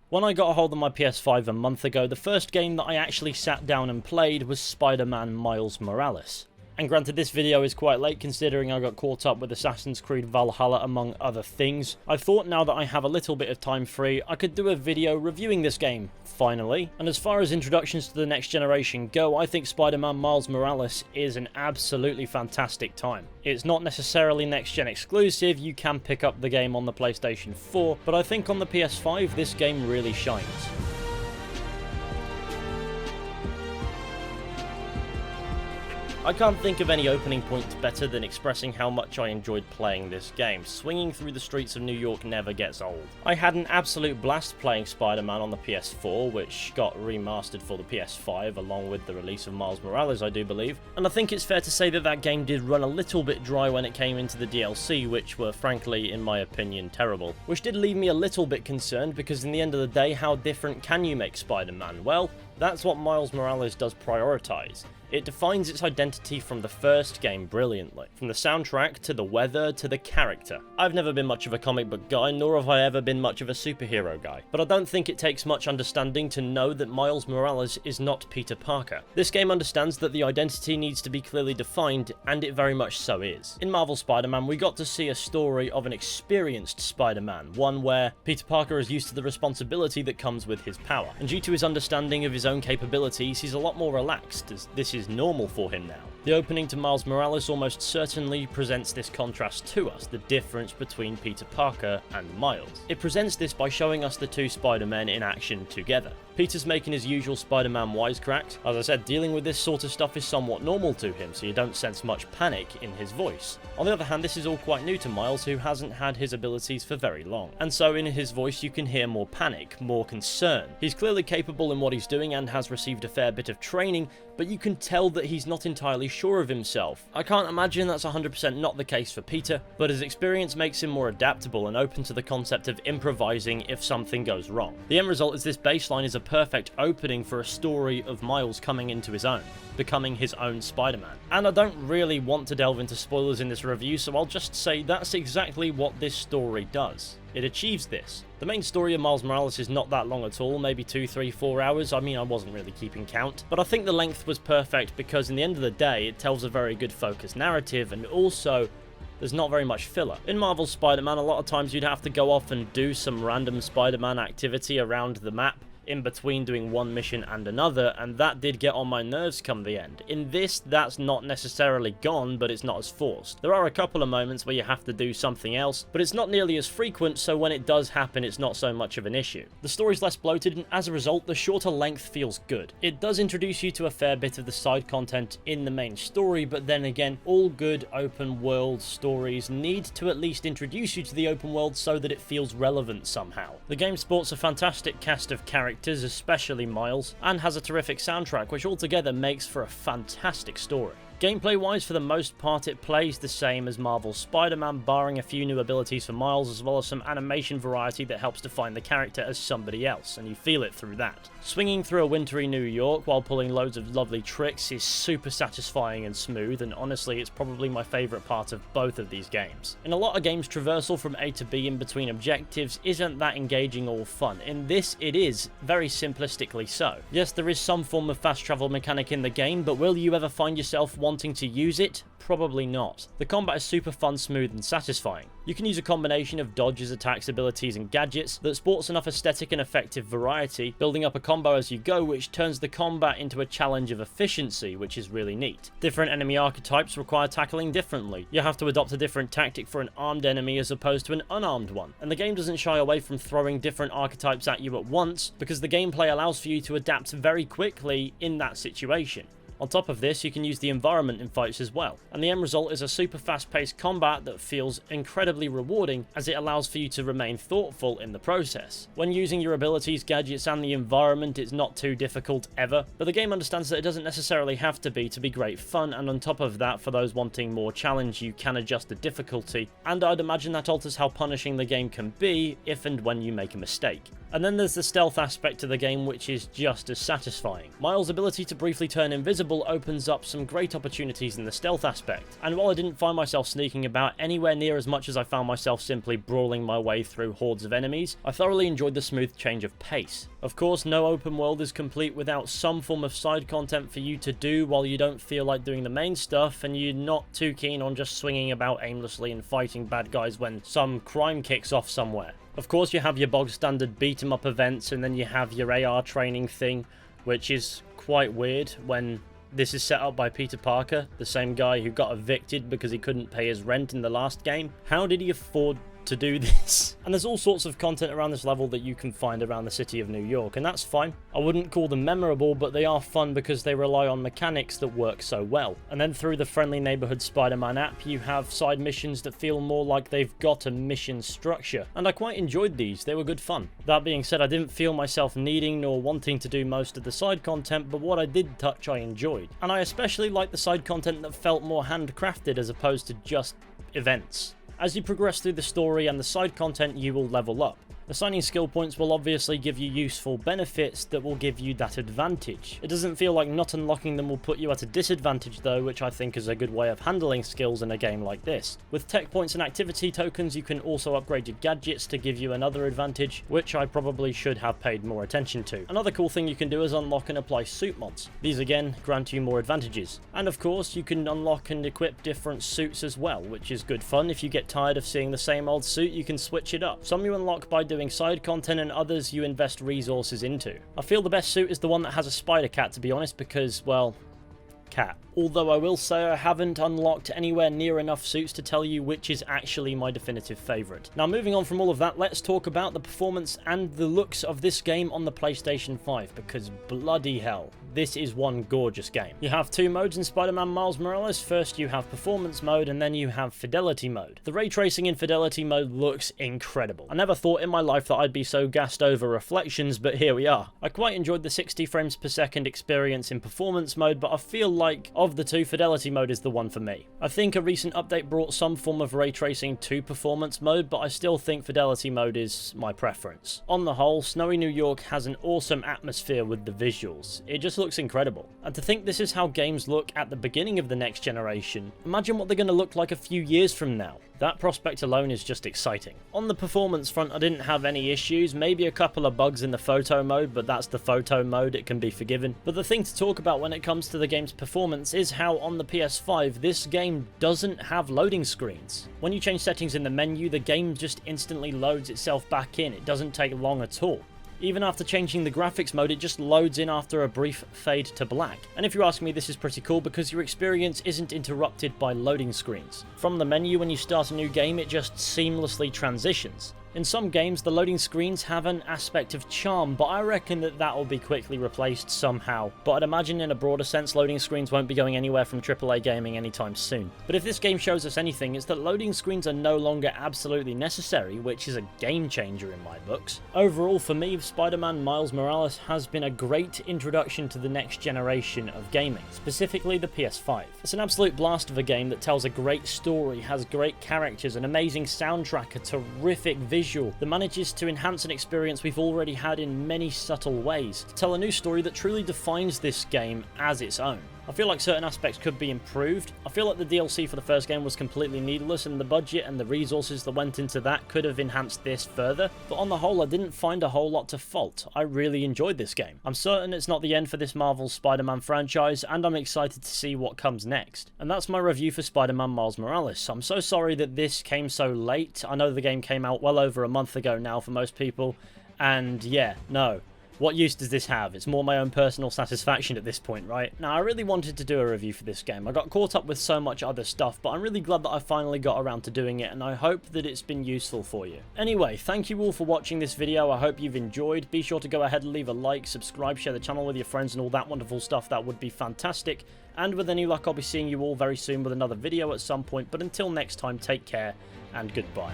When I got a hold of my PS5 a month ago, the first game that I actually sat down and played was Spider-Man Miles Morales. And granted, this video is quite late considering I got caught up with Assassin's Creed Valhalla among other things. I thought now that I have a little bit of time free, I could do a video reviewing this game, finally. And as far as introductions to the next generation go, I think Spider-Man Miles Morales is an absolutely fantastic time. It's not necessarily next-gen exclusive, you can pick up the game on the PlayStation 4, but I think on the PS5 this game really shines. I can't think of any opening point better than expressing how much I enjoyed playing this game. Swinging through the streets of New York never gets old. I had an absolute blast playing Spider-Man on the PS4, which got remastered for the PS5 along with the release of Miles Morales, I do believe. And I think it's fair to say that that game did run a little bit dry when it came into the DLC, which were frankly, in my opinion, terrible. Which did leave me a little bit concerned because in the end of the day, how different can you make Spider-Man? Well, that's what Miles Morales does prioritize. It defines its identity from the first game brilliantly. From the soundtrack, to the weather, to the character. I've never been much of a comic book guy, nor have I ever been much of a superhero guy. But I don't think it takes much understanding to know that Miles Morales is not Peter Parker. This game understands that the identity needs to be clearly defined, and it very much so is. In Marvel Spider-Man, we got to see a story of an experienced Spider-Man, one where Peter Parker is used to the responsibility that comes with his power. And due to his understanding of his own capabilities, he's a lot more relaxed, as this is normal for him now. The opening to Miles Morales almost certainly presents this contrast to us, the difference between Peter Parker and Miles. It presents this by showing us the two Spider-Men in action together. Peter's making his usual Spider-Man wisecracks. As I said, dealing with this sort of stuff is somewhat normal to him, so you don't sense much panic in his voice. On the other hand, this is all quite new to Miles, who hasn't had his abilities for very long. And so in his voice you can hear more panic, more concern. He's clearly capable in what he's doing and has received a fair bit of training, but you can tell that he's not entirely sure of himself. I can't imagine that's 100% not the case for Peter, but his experience makes him more adaptable and open to the concept of improvising if something goes wrong. The end result is this baseline is a perfect opening for a story of Miles coming into his own, becoming his own Spider-Man. And I don't really want to delve into spoilers in this review, so I'll just say that's exactly what this story does. It achieves this. The main story of Miles Morales is not that long at all, maybe 2, 3, 4 hours. I mean, I wasn't really keeping count, but I think the length was perfect because in the end of the day, it tells a very good focused narrative, and also there's not very much filler. In Marvel Spider-Man, a lot of times you'd have to go off and do some random Spider-Man activity around the map, in between doing one mission and another, and that did get on my nerves come the end. In this, that's not necessarily gone, but it's not as forced. There are a couple of moments where you have to do something else, but it's not nearly as frequent, so when it does happen, it's not so much of an issue. The story's less bloated, and as a result, the shorter length feels good. It does introduce you to a fair bit of the side content in the main story, but then again, all good open world stories need to at least introduce you to the open world so that it feels relevant somehow. The game sports a fantastic cast of characters, especially Miles, and has a terrific soundtrack which altogether makes for a fantastic story. Gameplay-wise, for the most part, it plays the same as Marvel's Spider-Man, barring a few new abilities for Miles, as well as some animation variety that helps define the character as somebody else, and you feel it through that. Swinging through a wintry New York while pulling loads of lovely tricks is super satisfying and smooth, and honestly, it's probably my favourite part of both of these games. In a lot of games, traversal from A to B in between objectives isn't that engaging or fun. In this, it is, very simplistically so. Yes, there is some form of fast travel mechanic in the game, but will you ever find yourself wanting to use it? Probably not. The combat is super fun, smooth, and satisfying. You can use a combination of dodges, attacks, abilities, and gadgets that sports enough aesthetic and effective variety, building up a combo as you go, which turns the combat into a challenge of efficiency, which is really neat. Different enemy archetypes require tackling differently. You have to adopt a different tactic for an armed enemy as opposed to an unarmed one, and the game doesn't shy away from throwing different archetypes at you at once, because the gameplay allows for you to adapt very quickly in that situation. On top of this, you can use the environment in fights as well, and the end result is a super fast-paced combat that feels incredibly rewarding as it allows for you to remain thoughtful in the process. When using your abilities, gadgets, and the environment, it's not too difficult ever, but the game understands that it doesn't necessarily have to be great fun, and on top of that, for those wanting more challenge, you can adjust the difficulty, and I'd imagine that alters how punishing the game can be if and when you make a mistake. And then there's the stealth aspect to the game, which is just as satisfying. Miles' ability to briefly turn invisible invisible opens up some great opportunities in the stealth aspect, and while I didn't find myself sneaking about anywhere near as much as I found myself simply brawling my way through hordes of enemies, I thoroughly enjoyed the smooth change of pace. Of course, no open world is complete without some form of side content for you to do while you don't feel like doing the main stuff and you're not too keen on just swinging about aimlessly and fighting bad guys when some crime kicks off somewhere. Of course, you have your bog standard beat 'em up events, and then you have your AR training thing, which is quite weird when this is set up by Peter Parker, the same guy who got evicted because he couldn't pay his rent in the last game. How did he afford to do this? And there's all sorts of content around this level that you can find around the city of New York, and that's fine. I wouldn't call them memorable, but they are fun because they rely on mechanics that work so well. And then through the Friendly Neighborhood Spider-Man app, you have side missions that feel more like they've got a mission structure, and I quite enjoyed these. They were good fun. That being said, I didn't feel myself needing nor wanting to do most of the side content, but what I did touch I enjoyed. And I especially liked the side content that felt more handcrafted as opposed to just events. As you progress through the story and the side content, you will level up. Assigning skill points will obviously give you useful benefits that will give you that advantage. It doesn't feel like not unlocking them will put you at a disadvantage though, which I think is a good way of handling skills in a game like this. With tech points and activity tokens, you can also upgrade your gadgets to give you another advantage, which I probably should have paid more attention to. Another cool thing you can do is unlock and apply suit mods. These again grant you more advantages. And of course, you can unlock and equip different suits as well, which is good fun. If you get tired of seeing the same old suit, you can switch it up. Some you unlock by doing side content and others you invest resources into. I feel the best suit is the one that has a spider cat, to be honest, because, well, cat. Although I will say I haven't unlocked anywhere near enough suits to tell you which is actually my definitive favourite. Now moving on from all of that, let's talk about the performance and the looks of this game on the PlayStation 5, because bloody hell, this is one gorgeous game. You have two modes in Spider-Man Miles Morales. First you have performance mode and then you have fidelity mode. The ray tracing in fidelity mode looks incredible. I never thought in my life that I'd be so gassed over reflections, but here we are. I quite enjoyed the 60 frames per second experience in performance mode, but I feel like of the two, fidelity mode is the one for me. I think a recent update brought some form of ray tracing to performance mode, but I still think fidelity mode is my preference. On the whole, snowy New York has an awesome atmosphere with the visuals. It just looks incredible. And to think this is how games look at the beginning of the next generation, imagine what they're going to look like a few years from now. That prospect alone is just exciting. On the performance front, I didn't have any issues, maybe a couple of bugs in the photo mode, but that's the photo mode, it can be forgiven. But the thing to talk about when it comes to the game's performance is how on the PS5, this game doesn't have loading screens. When you change settings in the menu, the game just instantly loads itself back in. It doesn't take long at all. Even after changing the graphics mode, it just loads in after a brief fade to black. And if you ask me, this is pretty cool because your experience isn't interrupted by loading screens. From the menu when you start a new game, it just seamlessly transitions. In some games, the loading screens have an aspect of charm, but I reckon that will be quickly replaced somehow. But I'd imagine in a broader sense, loading screens won't be going anywhere from AAA gaming anytime soon. But if this game shows us anything, it's that loading screens are no longer absolutely necessary, which is a game changer in my books. Overall, for me, Spider-Man Miles Morales has been a great introduction to the next generation of gaming, specifically the PS5. It's an absolute blast of a game that tells a great story, has great characters, an amazing soundtrack, a terrific visual that manages to enhance an experience we've already had in many subtle ways, to tell a new story that truly defines this game as its own. I feel like certain aspects could be improved. I feel like the DLC for the first game was completely needless, and the budget and the resources that went into that could have enhanced this further, but on the whole I didn't find a whole lot to fault. I really enjoyed this game. I'm certain it's not the end for this Marvel Spider-Man franchise, and I'm excited to see what comes next. And that's my review for Spider-Man Miles Morales. I'm so sorry that this came so late. I know the game came out well over a month ago now for most people, and yeah, no. What use does this have? It's more my own personal satisfaction at this point, right? Now, I really wanted to do a review for this game. I got caught up with so much other stuff, but I'm really glad that I finally got around to doing it, and I hope that it's been useful for you. Anyway, thank you all for watching this video. I hope you've enjoyed. Be sure to go ahead and leave a like, subscribe, share the channel with your friends, and all that wonderful stuff. That would be fantastic. And with any luck, I'll be seeing you all very soon with another video at some point. But until next time, take care, and goodbye.